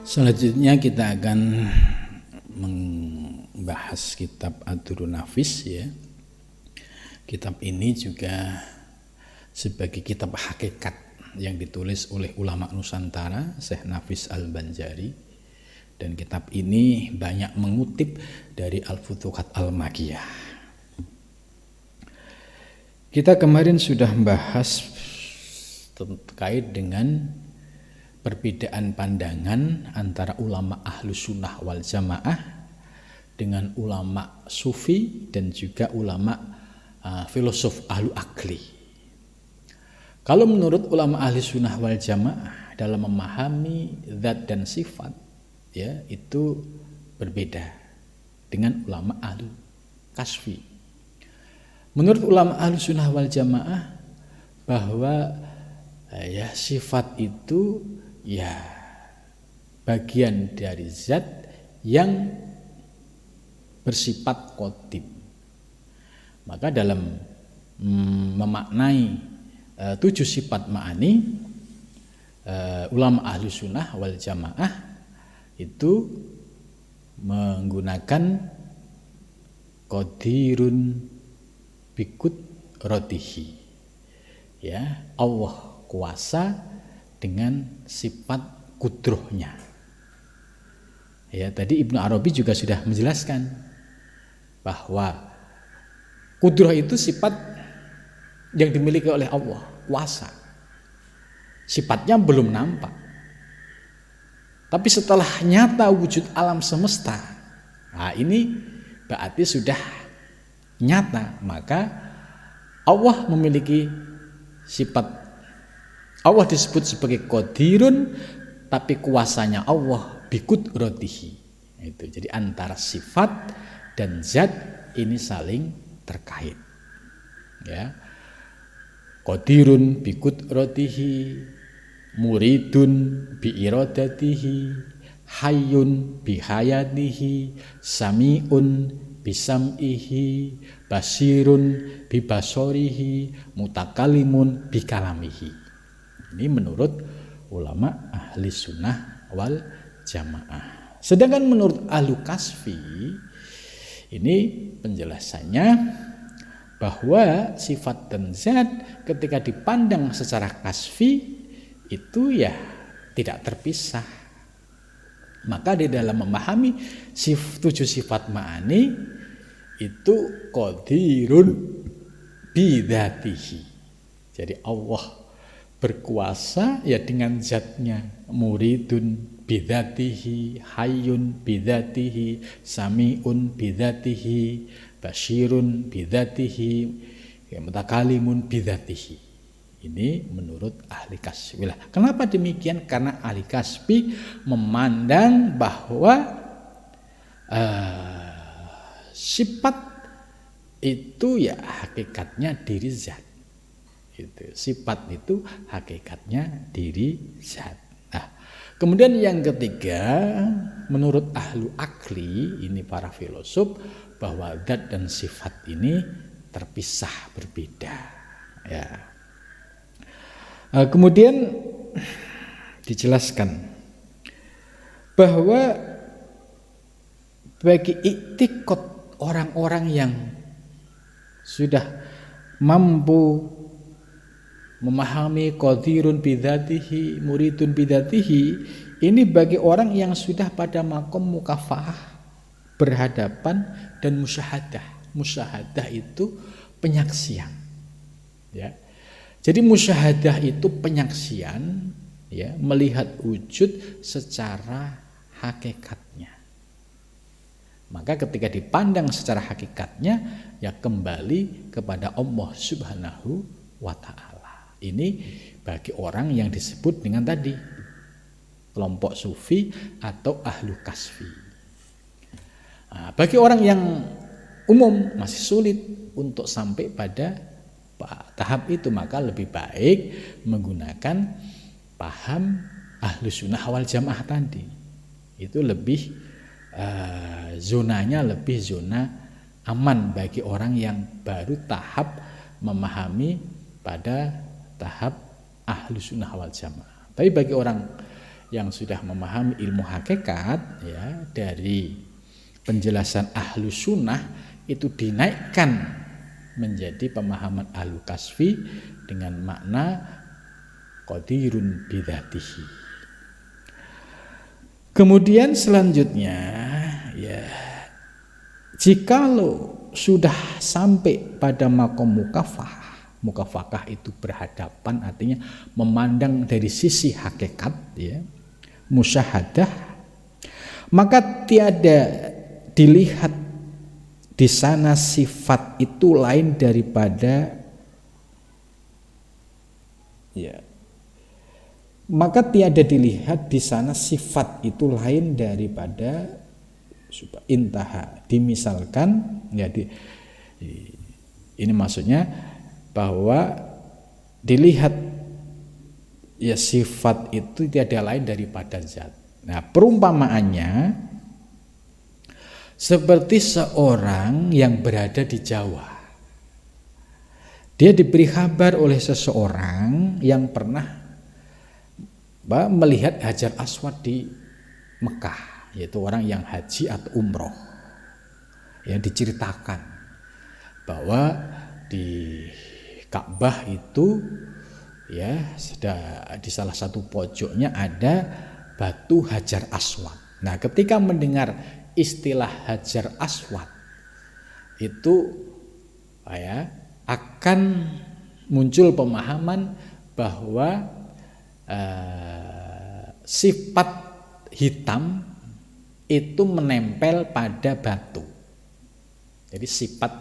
Selanjutnya kita akan membahas kitab Ad-Durrun Nafis ya. Kitab ini juga sebagai kitab hakikat yang ditulis oleh ulama Nusantara Syekh Nafis Al-Banjari, dan kitab ini banyak mengutip dari Al-Futuhat Al-Makkiyah. Kita kemarin sudah membahas terkait dengan perbedaan pandangan antara ulama Ahlus Sunnah wal Jamaah dengan ulama Sufi dan juga ulama filosof Ahlu Akli. Kalau menurut ulama Ahlus Sunnah wal Jamaah dalam memahami zat dan sifat ya itu berbeda dengan ulama Ahlu Kasfi. Menurut ulama Ahlus Sunnah wal Jamaah bahwa ya sifat itu ya bagian dari zat yang bersifat qadim. Maka dalam memaknai 7 sifat ma'ani, ulama ahli sunnah wal jamaah itu menggunakan qadirun bikut rotihi, ya Allah kuasa dengan sifat kudrohnya. Ya, tadi Ibnu Arabi juga sudah menjelaskan bahwa kudroh itu sifat yang dimiliki oleh Allah, kuasa. Sifatnya belum nampak. Tapi setelah nyata wujud alam semesta, nah ini berarti sudah nyata, maka Allah memiliki sifat. Allah disebut sebagai qadirun, tapi kuasanya Allah bikut rotihi. Itu jadi antara sifat dan zat ini saling terkait. Ya, qadirun bikut rotihi, muridun bi iradatihi, hayyun bi hayatihi, sami'un bi sam'ihi, basirun bi basorihi, mutakalimun bi kalamihi. Ini menurut ulama ahli sunnah wal jamaah. Sedangkan menurut ahlu kasfi, ini penjelasannya bahwa sifat dan zat ketika dipandang secara kasfi itu ya tidak terpisah. Maka di dalam memahami 7 sifat ma'ani itu qadirun bidzatihi. Jadi Allah berkuasa ya dengan zatnya, muridun bidzatihi, hayyun bidzatihi, sami'un bidzatihi, basyirun bidzatihi, mutakalimun bidzatihi. Ini menurut ahli kasfi. Kenapa demikian? Karena ahli kasfi memandang bahwa sifat itu ya hakikatnya diri zat. Itu sifat itu hakikatnya diri zat. Nah, kemudian yang ketiga, menurut ahlu akli, ini para filosof, bahwa zat dan sifat ini terpisah, berbeda. Ya. Kemudian dijelaskan bahwa bagi i'tiqad orang-orang yang sudah mampu memahami qadirun bidzatihi, muridun bidzatihi, ini bagi orang yang sudah pada makom mukafa'ah, berhadapan, dan musyahadah. Musyahadah itu penyaksian. Ya. Jadi musyahadah itu penyaksian, ya, melihat wujud secara hakikatnya. Maka ketika dipandang secara hakikatnya, ya kembali kepada Allah Subhanahu wa ta'ala. Ini bagi orang yang disebut dengan tadi kelompok sufi atau ahlu kasfi. Nah, bagi orang yang umum masih sulit untuk sampai pada tahap itu, maka lebih baik menggunakan paham ahlu sunnah wal jamaah tadi. Itu lebih zonanya lebih zona aman bagi orang yang baru tahap memahami pada tahap ahlu sunnah wal jamaah. Tapi bagi orang yang sudah memahami ilmu hakikat ya dari penjelasan ahlu sunnah itu dinaikkan menjadi pemahaman ahlu kasfi dengan makna qadirun bidzatihi. Kemudian selanjutnya ya, jikalau sudah sampai pada makom mukafakah itu berhadapan, artinya memandang dari sisi hakikat ya, musyahadah, maka tiada dilihat di sana sifat itu lain daripada ya, maka tiada dilihat di sana sifat itu lain daripada intaha, dimisalkan ya ini maksudnya bahwa dilihat ya sifat itu tiada lain daripada zat. Nah, perumpamaannya seperti seorang yang berada di Jawa. Dia diberi kabar oleh seseorang yang pernah melihat Hajar Aswad di Mekah, yaitu orang yang haji atau umroh. Ya, diceritakan bahwa di Ka'bah itu ya di salah satu pojoknya ada batu Hajar Aswad. Nah, ketika mendengar istilah Hajar Aswad itu ya akan muncul pemahaman bahwa sifat hitam itu menempel pada batu. Jadi sifat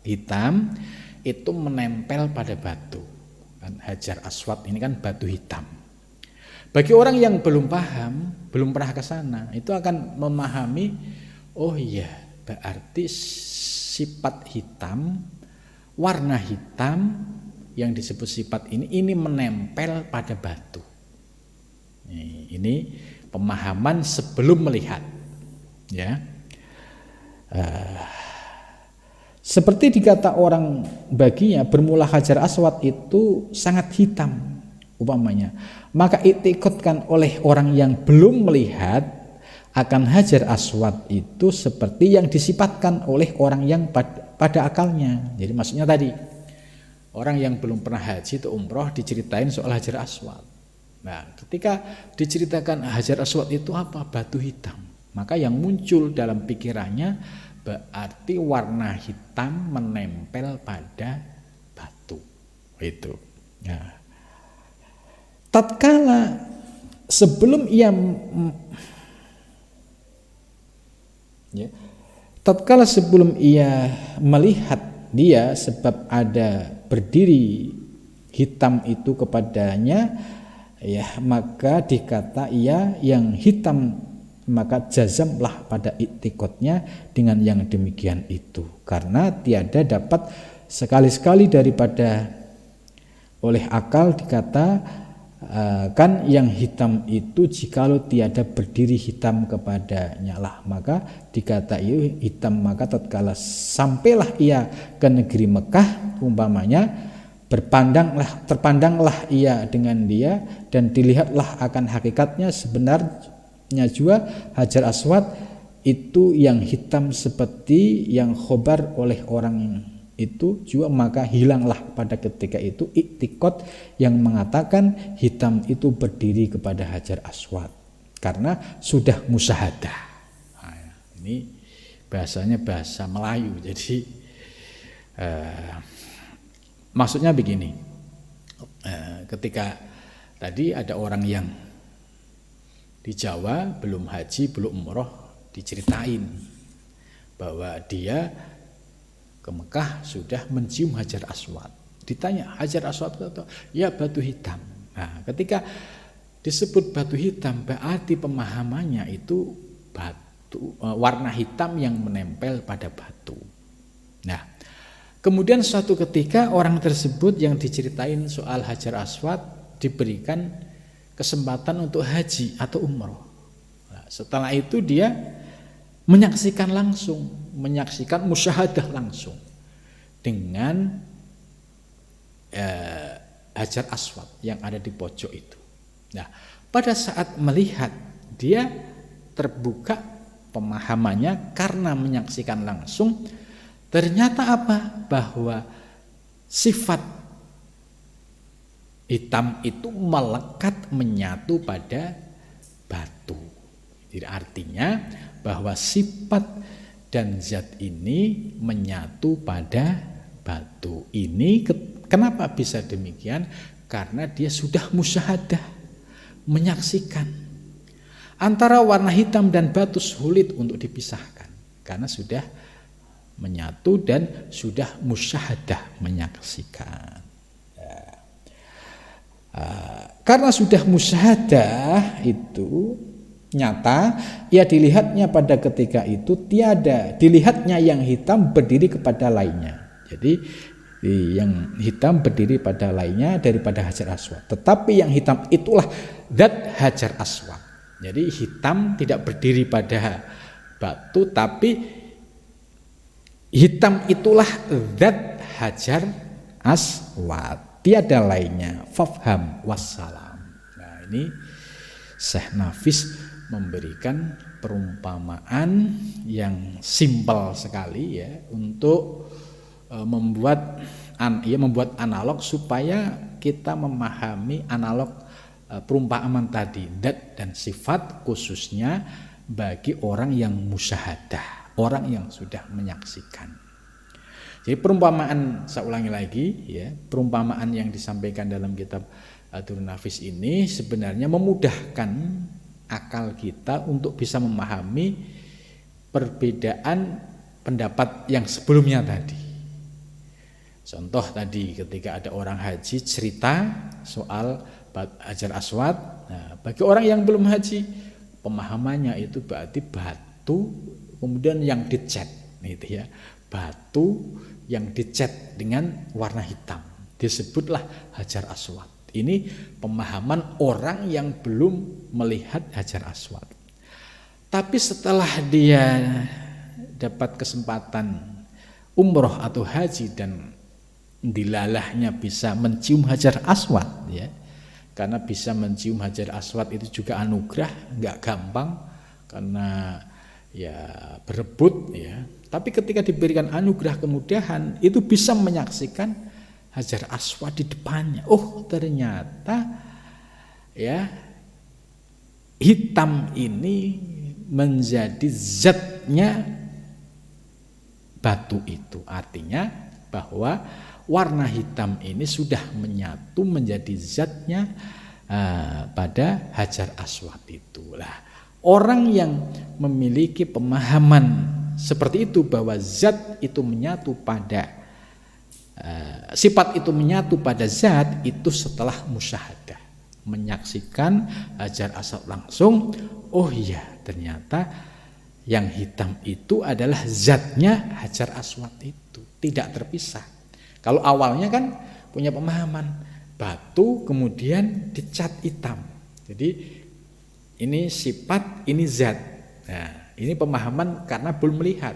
hitam itu menempel pada batu. Kan Hajar Aswad ini kan batu hitam. Bagi orang yang belum paham, belum pernah ke sana, itu akan memahami, oh iya, berarti sifat hitam, warna hitam yang disebut sifat ini menempel pada batu. Ini pemahaman sebelum melihat, ya. Seperti dikata orang baginya bermula Hajar Aswad itu sangat hitam umpamanya, maka i'tiqadkan oleh orang yang belum melihat akan Hajar Aswad itu seperti yang disifatkan oleh orang yang pada akalnya. Jadi maksudnya tadi orang yang belum pernah haji atau umroh diceritain soal Hajar Aswad. Nah, ketika diceritakan Hajar Aswad itu apa? Batu hitam. Maka yang muncul dalam pikirannya berarti warna hitam menempel pada batu. Itu. Nah, tatkala sebelum ia melihat dia, sebab ada berdiri hitam itu kepadanya, ya, maka dikata ia yang hitam, maka jazamlah pada i'tiqadnya dengan yang demikian itu, karena tiada dapat sekali-sekali daripada oleh akal dikata kan yang hitam itu jikalau tiada berdiri hitam kepadanya lah, maka dikata ia hitam, maka tatkala sampailah ia ke negeri Mekah umpamanya, terpandanglah ia dengan dia dan dilihatlah akan hakikatnya sebenarnya juga Hajar Aswad itu yang hitam seperti yang khobar oleh orang itu juga, maka hilanglah pada ketika itu i'tiqad yang mengatakan hitam itu berdiri kepada Hajar Aswad karena sudah musyahadah. Nah, ini bahasanya bahasa Melayu, jadi maksudnya begini, ketika tadi ada orang yang di Jawa belum haji, belum umroh, diceritain bahwa dia ke Mekah sudah mencium Hajar Aswad. Ditanya, Hajar Aswad itu? Ya, batu hitam. Nah, ketika disebut batu hitam berarti pemahamannya itu batu, warna hitam yang menempel pada batu. Nah, kemudian suatu ketika orang tersebut yang diceritain soal Hajar Aswad diberikan kesempatan untuk haji atau umroh. Nah, setelah itu dia menyaksikan musyahadah langsung dengan Hajar Aswad yang ada di pojok itu. Nah, pada saat melihat dia terbuka pemahamannya karena menyaksikan langsung. Ternyata apa? Bahwa sifat hitam itu melekat menyatu pada batu. Jadi artinya bahwa sifat dan zat ini menyatu pada batu. Ini kenapa bisa demikian? Karena dia sudah musyahadah, menyaksikan. Antara warna hitam dan batu sulit untuk dipisahkan karena sudah menyatu dan sudah musyahadah, menyaksikan. Karena sudah musyahadah itu nyata, ya dilihatnya pada ketika itu tiada dilihatnya yang hitam berdiri kepada lainnya. Jadi yang hitam berdiri pada lainnya daripada Hajar Aswad. Tetapi yang hitam itulah zat Hajar Aswad. Jadi hitam tidak berdiri pada batu, tapi hitam itulah zat Hajar Aswad. Tiada lainnya. Fafham wassalam. Nah, ini Syekh Nafis memberikan perumpamaan yang simpel sekali ya untuk membuat analog supaya kita memahami analog perumpamaan tadi, zat dan sifat khususnya bagi orang yang musyahadah, orang yang sudah menyaksikan. Jadi perumpamaan, saya ulangi lagi ya, perumpamaan yang disampaikan dalam kitab Durrun Nafis ini sebenarnya memudahkan akal kita untuk bisa memahami perbedaan pendapat yang sebelumnya tadi. Contoh tadi ketika ada orang haji cerita soal Hajar Aswad. Nah, bagi orang yang belum haji, pemahamannya itu berarti batu kemudian yang dicat, gitu ya. Batu yang dicat dengan warna hitam disebutlah Hajar Aswad. Ini pemahaman orang yang belum melihat Hajar Aswad. Tapi setelah dia dapat kesempatan umroh atau haji dan dilalahnya bisa mencium Hajar Aswad ya. Karena bisa mencium Hajar Aswad itu juga anugerah, enggak gampang karena ya berebut ya. Tapi ketika diberikan anugerah kemudahan itu bisa menyaksikan Hajar Aswad di depannya. Oh, ternyata ya hitam ini menjadi zatnya batu itu. Artinya bahwa warna hitam ini sudah menyatu menjadi zatnya pada Hajar Aswad itulah. Orang yang memiliki pemahaman seperti itu bahwa zat itu menyatu pada sifat itu menyatu pada zat itu setelah musyahadah, menyaksikan Hajar Aswad langsung. Oh iya, ternyata yang hitam itu adalah zatnya Hajar Aswad itu, tidak terpisah. Kalau awalnya kan punya pemahaman batu kemudian dicat hitam. Jadi ini sifat, ini zat. Nah, ini pemahaman karena belum melihat.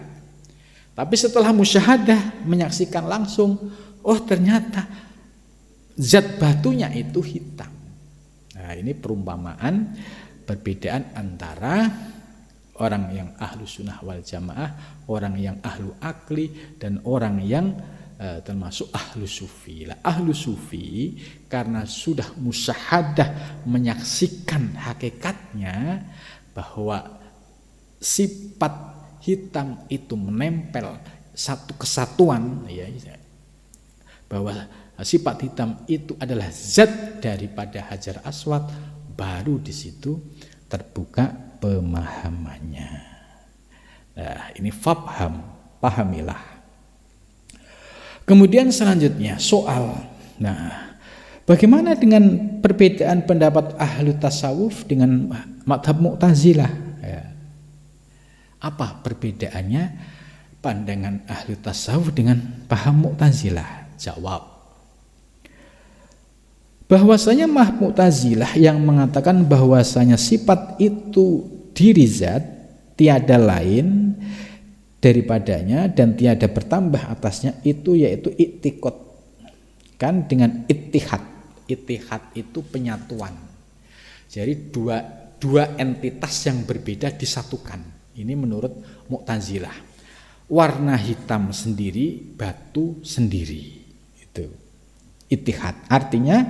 Tapi setelah musyahadah menyaksikan langsung, oh ternyata zat batunya itu hitam. Nah, ini perumpamaan perbedaan antara orang yang ahlu sunnah wal jamaah, orang yang ahlu akli, dan orang yang termasuk ahlu sufi. Ahlu sufi karena sudah musyahadah menyaksikan hakikatnya bahwa sifat hitam itu menempel satu kesatuan ya, bahwa sifat hitam itu adalah zat daripada Hajar Aswad, baru di situ terbuka pemahamannya. Nah, ini fafham, pahamilah. Kemudian selanjutnya soal, nah bagaimana dengan perbedaan pendapat ahlu tasawuf dengan madhab Mu'tazilah? Ya. Apa perbedaannya pandangan ahlu tasawuf dengan paham Mu'tazilah? Jawab, bahwasanya Mu'tazilah yang mengatakan bahwasanya sifat itu diri zat, tiada lain daripadanya dan tiada bertambah atasnya, itu yaitu iktikad kan dengan ittihad. Ittihad itu penyatuan. Jadi dua entitas yang berbeda disatukan. Ini menurut Mu'tazilah. Warna hitam sendiri, batu sendiri. Itu ittihad. Artinya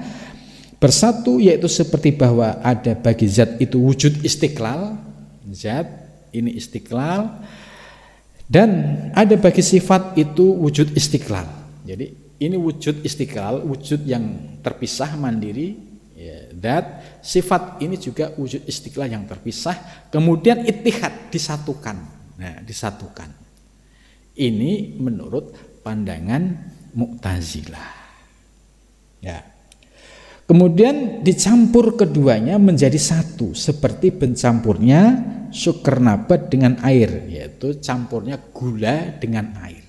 bersatu, yaitu seperti bahwa ada bagi zat itu wujud istiqlal, zat ini istiqlal, dan ada bagi sifat itu wujud istiqlal. Jadi ini wujud istiqlal, wujud yang terpisah mandiri, ya, zat. Sifat ini juga wujud istiqlal yang terpisah, kemudian ittihad, disatukan. Nah, disatukan. Ini menurut pandangan Mu'tazilah. Ya. Kemudian dicampur keduanya menjadi satu, seperti bercampurnya sukernabat dengan air, yaitu campurnya gula dengan air.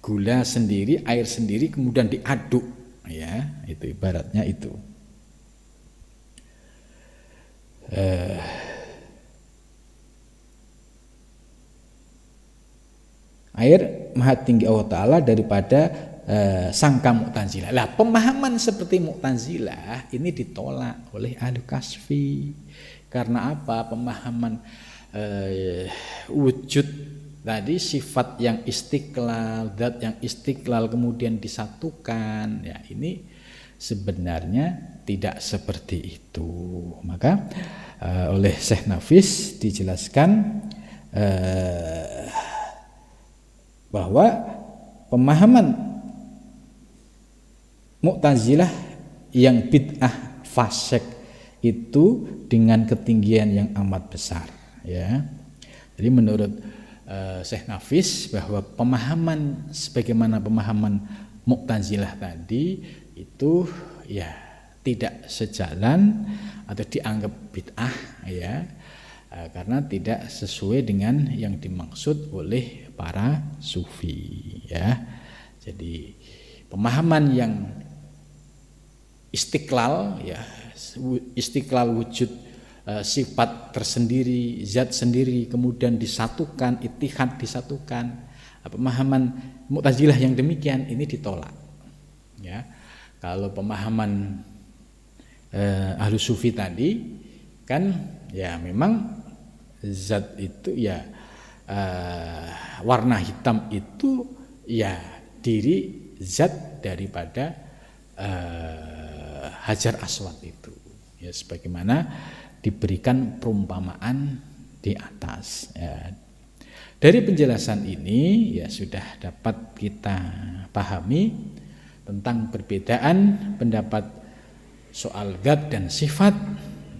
Gula sendiri, air sendiri, kemudian diaduk, ya, itu ibaratnya itu. Air maha tinggi Allah Ta'ala daripada sangka Mu'tazilah. Lah, pemahaman seperti Mu'tazilah ini ditolak oleh ahli kasfi. Karena apa? Pemahaman wujud tadi, sifat yang istiqlal, zat yang istiqlal kemudian disatukan, ya, ini sebenarnya tidak seperti itu. Maka oleh Syekh Nafis dijelaskan bahwa pemahaman Mu'tazilah yang bid'ah fasik itu dengan ketinggian yang amat besar, ya. Jadi menurut Syekh Nafis bahwa pemahaman sebagaimana pemahaman Mu'tazilah tadi itu ya tidak sejalan atau dianggap bid'ah, ya, karena tidak sesuai dengan yang dimaksud oleh para sufi, ya. Jadi pemahaman yang istiqlal, ya, istiqlal wujud sifat tersendiri, zat sendiri, kemudian disatukan, ittihad disatukan. Pemahaman Mu'tazilah yang demikian ini ditolak, ya. Kalau pemahaman ahlu sufi tadi kan ya memang zat itu ya warna hitam itu ya diri zat daripada Hajar Aswad itu, ya, sebagaimana diberikan perumpamaan di atas, ya. Dari penjelasan ini ya sudah dapat kita pahami tentang perbedaan pendapat soal zat dan sifat.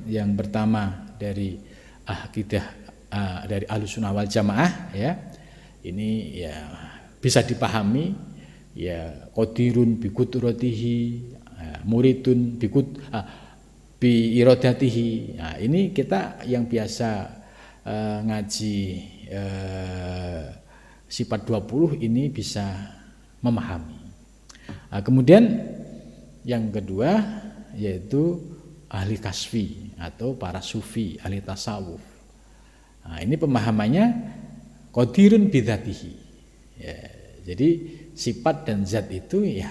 Yang pertama dari akidah dari Ahlussunnah wal Jamaah, ya. Ini ya bisa dipahami, ya, qadirun bi qudratihi, muridun bi iradatihi. Nah, ini kita yang biasa ngaji sifat 20 ini bisa memahami. Nah, kemudian yang kedua yaitu ahli kasfi atau para sufi, ahli tasawuf. Nah, ini pemahamannya qadirun bidzatihi, ya, jadi sifat dan zat itu ya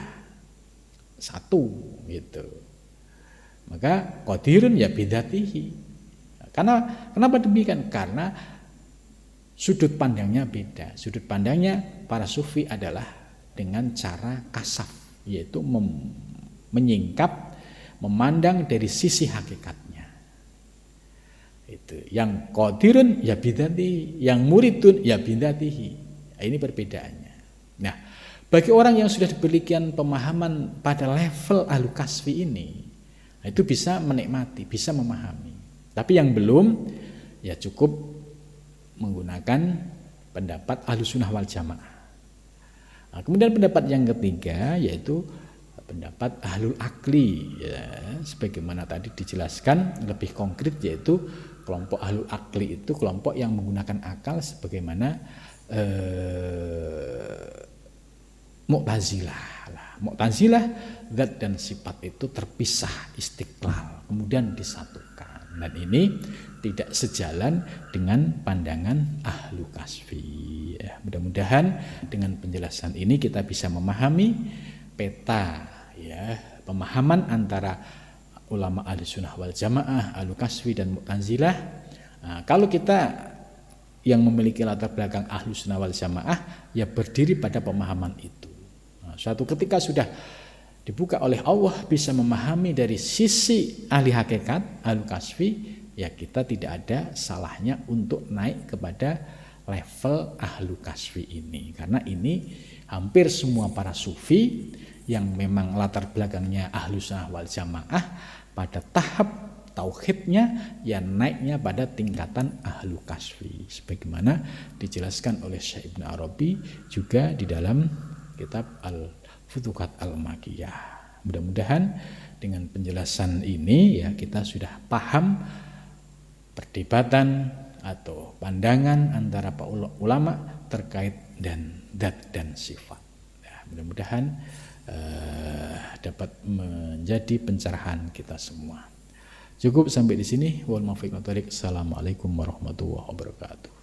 satu gitu. Maka qadirun ya bidzatihi. Karena kenapa demikian? Karena sudut pandangnya beda. Sudut pandangnya para sufi adalah dengan cara kasaf, yaitu menyingkap, memandang dari sisi hakikatnya. Itu yang qadirun ya bidzatihi, yang muridun ya bidzatihi. Ini perbedaannya. Nah, bagi orang yang sudah diberikan pemahaman pada level ahlu kasfi ini, itu bisa menikmati, bisa memahami. Tapi yang belum, ya cukup menggunakan pendapat Ahlussunnah wal Jamaah. Nah, kemudian pendapat yang ketiga yaitu pendapat ahlul akli, ya, sebagaimana tadi dijelaskan lebih konkret, yaitu kelompok ahlul akli itu kelompok yang menggunakan akal sebagaimana Mu'tazilah zat dan sifat itu terpisah, istiqlal, kemudian disatukan. Dan ini tidak sejalan dengan pandangan ahlu kasfi, ya. Mudah-mudahan dengan penjelasan ini kita bisa memahami peta, ya, pemahaman antara ulama ahli sunnah wal jamaah, ahlu kasfi dan mu'tazilah. Nah, kalau kita yang memiliki latar belakang ahlu sunnah wal jamaah, ya berdiri pada pemahaman itu. Nah, suatu ketika sudah dibuka oleh Allah bisa memahami dari sisi ahli hakikat, ahlu kasfi, ya kita tidak ada salahnya untuk naik kepada level ahlu kasfi ini. Karena ini hampir semua para sufi yang memang latar belakangnya ahlu sunnah wal jamaah pada tahap tauhidnya ya naiknya pada tingkatan ahlu kasfi, sebagaimana dijelaskan oleh Syekh Ibn Arabi juga di dalam kitab Al-Futuhat Al-Makkiyah. Mudah-mudahan dengan penjelasan ini ya kita sudah paham perdebatan atau pandangan antara para ulama terkait dan zat dan sifat. Nah, mudah-mudahan dapat menjadi pencerahan kita semua. Cukup sampai di sini. Wal muwaffiq. Assalamualaikum warahmatullahi wabarakatuh.